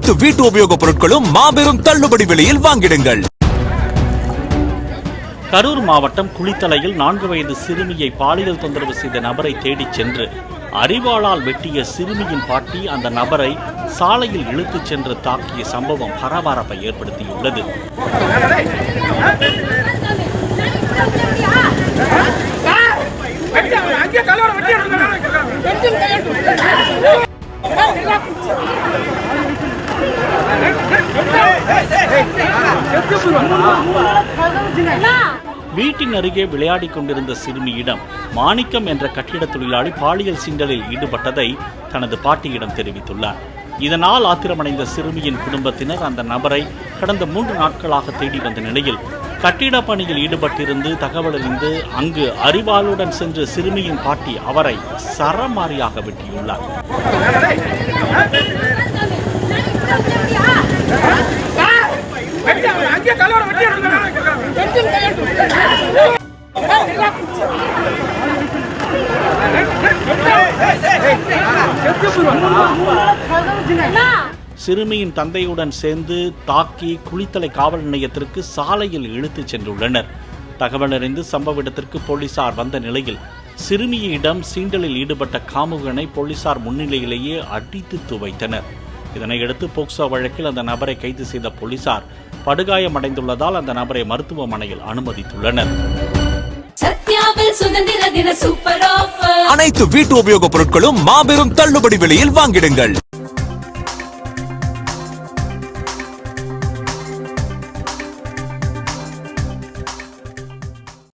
அனைத்து வீட்டு உபயோகப் பொருட்களும் மாபெரும் தள்ளுபடி விலையில் வாங்கிடுங்கள். கரூர் மாவட்டம் குளித்தலையில் 4 வயது சிறுமியை பாலியல் தொந்தரவு செய்த நபரை தேடிச் சென்று அரிவாளால் வெட்டிய சிறுமியின் பாட்டி அந்த நபரை சாலையில் இழுத்துச் சென்று தாக்கிய சம்பவம் பரபரப்பை ஏற்படுத்தியுள்ளது. வீட்டின் அருகே விளையாடிக் கொண்டிருந்த சிறுமியிடம் மாணிக்கம் என்ற கட்டிட தொழிலாளி பாலியல் சீண்டலில் ஈடுபட்டதை தனது பாட்டியிடம் தெரிவித்துள்ளார். இதனால் ஆத்திரமடைந்த சிறுமியின் குடும்பத்தினர் அந்த நபரை கடந்த 3 நாட்களாக தேடி வந்த நிலையில் கட்டிட பணியில் ஈடுபட்டிருந்து தகவல் அறிந்து அங்கு அரிவாளுடன் சென்று சிறுமியின் பாட்டி அவரை சரமாரியாக வெட்டியுள்ளார். சிறுமியின் தந்தையுடன் சேர்ந்து தாக்கி குளித்தலை காவல் நிலையத்திற்கு சாலையில் இழுத்துச் சென்றுள்ளனர். தகவல் அறிந்து சம்பவ இடத்திற்கு போலீசார் வந்த நிலையில் சிறுமியிடம் சீண்டலில் ஈடுபட்ட காமுகனை போலீசார் முன்னிலையிலேயே அடித்து துவைத்தனர். இதனையடுத்து போக்சோ வழக்கில் அந்த நபரை கைது செய்த போலீசார் படுகாயமடைந்துள்ளதால் அந்த நபரை மருத்துவமனையில் அனுமதித்துள்ளனர். அனைத்து வீட்டு உபயோகப் பொருட்களும் மாபெரும் தள்ளுபடி விலையில் வாங்கிடுங்கள்.